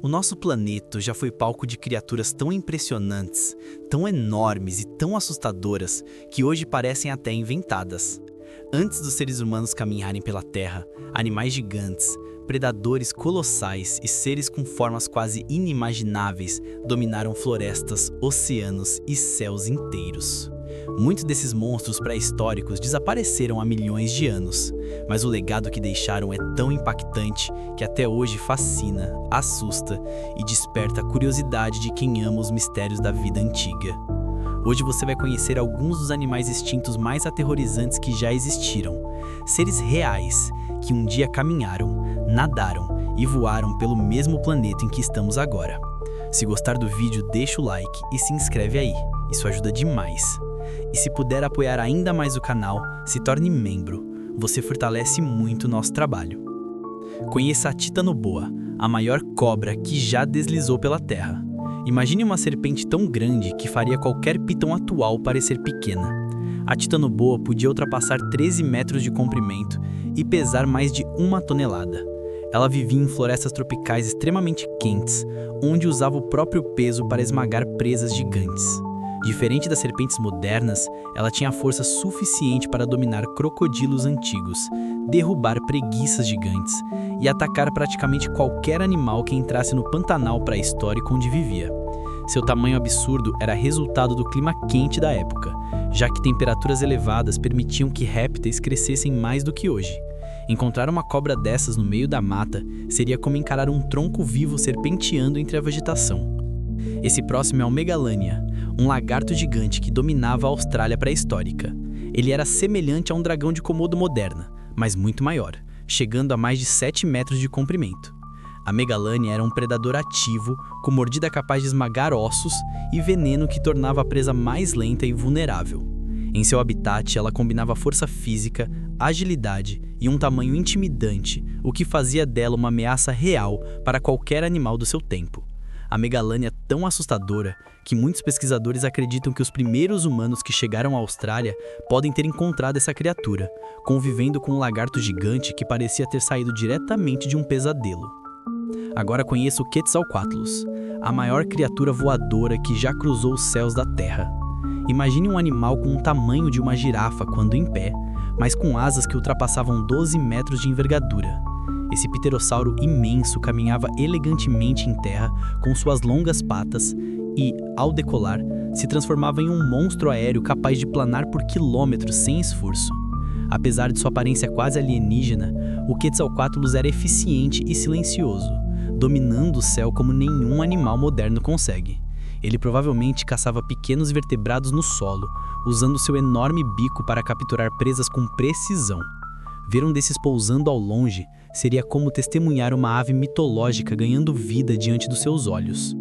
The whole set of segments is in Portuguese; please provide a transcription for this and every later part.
O nosso planeta já foi palco de criaturas tão impressionantes, tão enormes e tão assustadoras que hoje parecem até inventadas. Antes dos seres humanos caminharem pela Terra, animais gigantes, predadores colossais e seres com formas quase inimagináveis dominaram florestas, oceanos e céus inteiros. Muitos desses monstros pré-históricos desapareceram há milhões de anos, mas o legado que deixaram é tão impactante que até hoje fascina, assusta e desperta a curiosidade de quem ama os mistérios da vida antiga. Hoje você vai conhecer alguns dos animais extintos mais aterrorizantes que já existiram, seres reais que um dia caminharam, nadaram e voaram pelo mesmo planeta em que estamos agora. Se gostar do vídeo, deixa o like e se inscreve aí, isso ajuda demais. E se puder apoiar ainda mais o canal, se torne membro. Você fortalece muito o nosso trabalho. Conheça a Titanoboa, a maior cobra que já deslizou pela Terra. Imagine uma serpente tão grande que faria qualquer pitão atual parecer pequena. A Titanoboa podia ultrapassar 13 metros de comprimento e pesar mais de 1 tonelada. Ela vivia em florestas tropicais extremamente quentes, onde usava o próprio peso para esmagar presas gigantes. Diferente das serpentes modernas, ela tinha força suficiente para dominar crocodilos antigos, derrubar preguiças gigantes e atacar praticamente qualquer animal que entrasse no Pantanal pré-histórico onde vivia. Seu tamanho absurdo era resultado do clima quente da época, já que temperaturas elevadas permitiam que répteis crescessem mais do que hoje. Encontrar uma cobra dessas no meio da mata seria como encarar um tronco vivo serpenteando entre a vegetação. Esse próximo é o Megalania, um lagarto gigante que dominava a Austrália pré-histórica. Ele era semelhante a um dragão de Komodo moderna, mas muito maior, chegando a mais de 7 metros de comprimento. A Megalania era um predador ativo, com mordida capaz de esmagar ossos e veneno que tornava a presa mais lenta e vulnerável. Em seu habitat, ela combinava força física, agilidade e um tamanho intimidante, o que fazia dela uma ameaça real para qualquer animal do seu tempo. A Megalania é tão assustadora que muitos pesquisadores acreditam que os primeiros humanos que chegaram à Austrália podem ter encontrado essa criatura, convivendo com um lagarto gigante que parecia ter saído diretamente de um pesadelo. Agora conheça o Quetzalcoatlus, a maior criatura voadora que já cruzou os céus da Terra. Imagine um animal com o tamanho de uma girafa quando em pé, mas com asas que ultrapassavam 12 metros de envergadura. Esse pterossauro imenso caminhava elegantemente em terra com suas longas patas e, ao decolar, se transformava em um monstro aéreo capaz de planar por quilômetros sem esforço. Apesar de sua aparência quase alienígena, o Quetzalcoatlus era eficiente e silencioso, dominando o céu como nenhum animal moderno consegue. Ele provavelmente caçava pequenos vertebrados no solo, usando seu enorme bico para capturar presas com precisão. Ver um desses pousando ao longe seria como testemunhar uma ave mitológica ganhando vida diante dos seus olhos.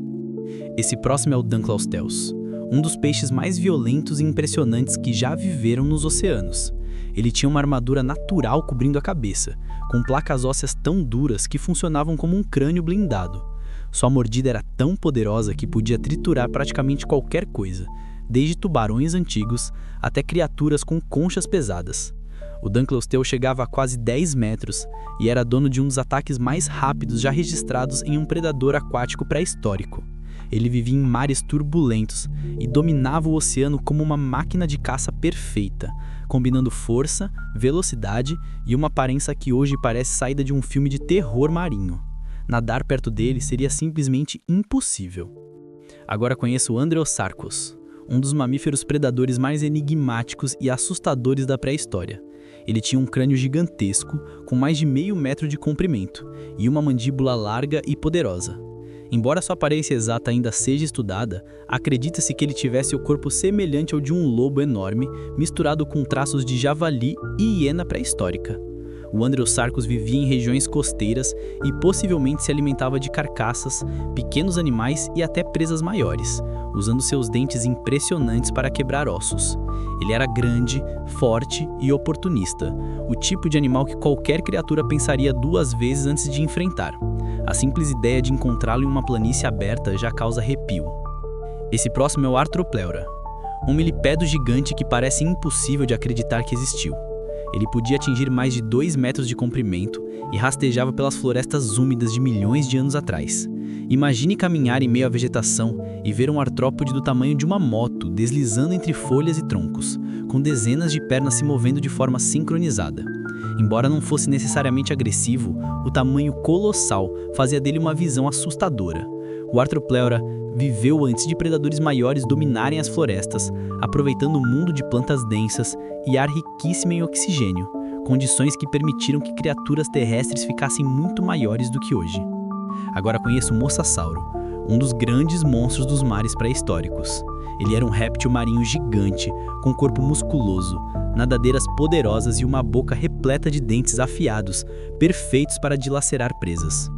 Esse próximo é o Dunkleosteus, um dos peixes mais violentos e impressionantes que já viveram nos oceanos. Ele tinha uma armadura natural cobrindo a cabeça, com placas ósseas tão duras que funcionavam como um crânio blindado. Sua mordida era tão poderosa que podia triturar praticamente qualquer coisa, desde tubarões antigos até criaturas com conchas pesadas. O Dunkleosteus chegava a quase 10 metros e era dono de um dos ataques mais rápidos já registrados em um predador aquático pré-histórico. Ele vivia em mares turbulentos e dominava o oceano como uma máquina de caça perfeita, combinando força, velocidade e uma aparência que hoje parece saída de um filme de terror marinho. Nadar perto dele seria simplesmente impossível. Agora conheça o Andreosarcus, um dos mamíferos predadores mais enigmáticos e assustadores da pré-história. Ele tinha um crânio gigantesco, com mais de meio metro de comprimento, e uma mandíbula larga e poderosa. Embora sua aparência exata ainda seja estudada, acredita-se que ele tivesse o corpo semelhante ao de um lobo enorme, misturado com traços de javali e hiena pré-histórica. O Andreosarcus vivia em regiões costeiras e possivelmente se alimentava de carcaças, pequenos animais e até presas maiores, usando seus dentes impressionantes para quebrar ossos. Ele era grande, forte e oportunista, o tipo de animal que qualquer criatura pensaria 2 vezes antes de enfrentar. A simples ideia de encontrá-lo em uma planície aberta já causa arrepio. Esse próximo é o Arthropleura, um milipédo gigante que parece impossível de acreditar que existiu. Ele podia atingir mais de 2 metros de comprimento e rastejava pelas florestas úmidas de milhões de anos atrás. Imagine caminhar em meio à vegetação e ver um artrópode do tamanho de uma moto deslizando entre folhas e troncos, com dezenas de pernas se movendo de forma sincronizada. Embora não fosse necessariamente agressivo, o tamanho colossal fazia dele uma visão assustadora. O Arthropleura viveu antes de predadores maiores dominarem as florestas, aproveitando um mundo de plantas densas e ar riquíssimo em oxigênio, condições que permitiram que criaturas terrestres ficassem muito maiores do que hoje. Agora conheço o Mosasauro, um dos grandes monstros dos mares pré-históricos. Ele era um réptil marinho gigante, com corpo musculoso, nadadeiras poderosas e uma boca repleta de dentes afiados, perfeitos para dilacerar presas.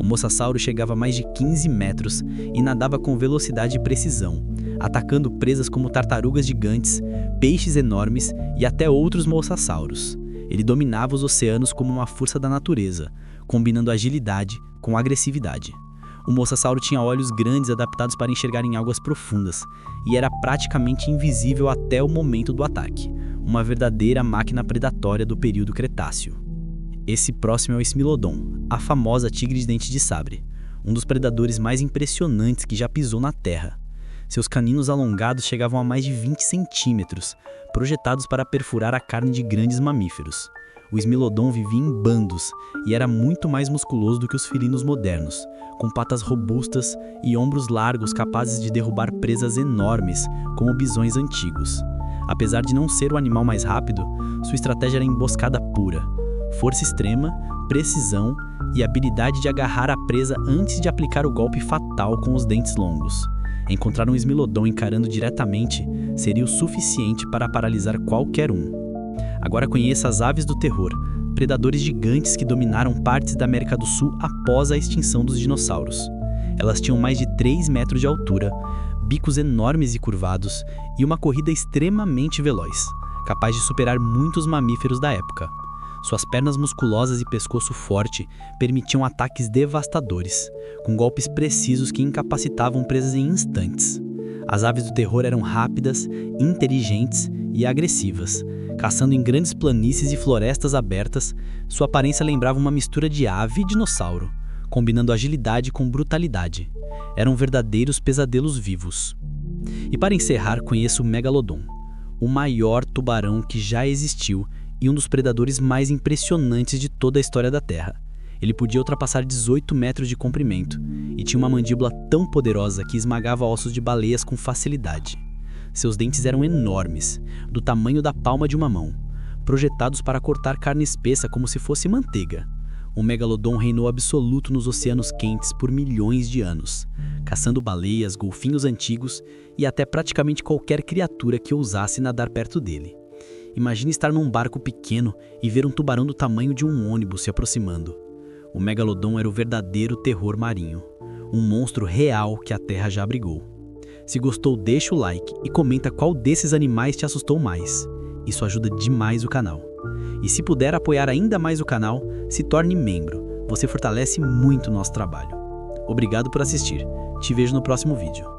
O Mosasauro chegava a mais de 15 metros e nadava com velocidade e precisão, atacando presas como tartarugas gigantes, peixes enormes e até outros mosassauros. Ele dominava os oceanos como uma força da natureza, combinando agilidade com agressividade. O Mosasauro tinha olhos grandes adaptados para enxergar em águas profundas e era praticamente invisível até o momento do ataque, uma verdadeira máquina predatória do período Cretáceo. Esse próximo é o Smilodon, a famosa tigre de dente de sabre, um dos predadores mais impressionantes que já pisou na Terra. Seus caninos alongados chegavam a mais de 20 centímetros, projetados para perfurar a carne de grandes mamíferos. O Smilodon vivia em bandos e era muito mais musculoso do que os felinos modernos, com patas robustas e ombros largos capazes de derrubar presas enormes, como bisões antigos. Apesar de não ser o animal mais rápido, sua estratégia era emboscada pura. Força extrema, precisão e habilidade de agarrar a presa antes de aplicar o golpe fatal com os dentes longos. Encontrar um Smilodon encarando diretamente seria o suficiente para paralisar qualquer um. Agora conheça as aves do terror, predadores gigantes que dominaram partes da América do Sul após a extinção dos dinossauros. Elas tinham mais de 3 metros de altura, bicos enormes e curvados e uma corrida extremamente veloz, capaz de superar muitos mamíferos da época. Suas pernas musculosas e pescoço forte permitiam ataques devastadores, com golpes precisos que incapacitavam presas em instantes. As aves do terror eram rápidas, inteligentes e agressivas. Caçando em grandes planícies e florestas abertas, sua aparência lembrava uma mistura de ave e dinossauro, combinando agilidade com brutalidade. Eram verdadeiros pesadelos vivos. E para encerrar, conheço o Megalodon, o maior tubarão que já existiu e um dos predadores mais impressionantes de toda a história da Terra. Ele podia ultrapassar 18 metros de comprimento e tinha uma mandíbula tão poderosa que esmagava ossos de baleias com facilidade. Seus dentes eram enormes, do tamanho da palma de uma mão, projetados para cortar carne espessa como se fosse manteiga. O Megalodon reinou absoluto nos oceanos quentes por milhões de anos, caçando baleias, golfinhos antigos e até praticamente qualquer criatura que ousasse nadar perto dele. Imagine estar num barco pequeno e ver um tubarão do tamanho de um ônibus se aproximando. O Megalodon era o verdadeiro terror marinho, um monstro real que a Terra já abrigou. Se gostou, deixa o like e comenta qual desses animais te assustou mais. Isso ajuda demais o canal. E se puder apoiar ainda mais o canal, se torne membro. Você fortalece muito o nosso trabalho. Obrigado por assistir. Te vejo no próximo vídeo.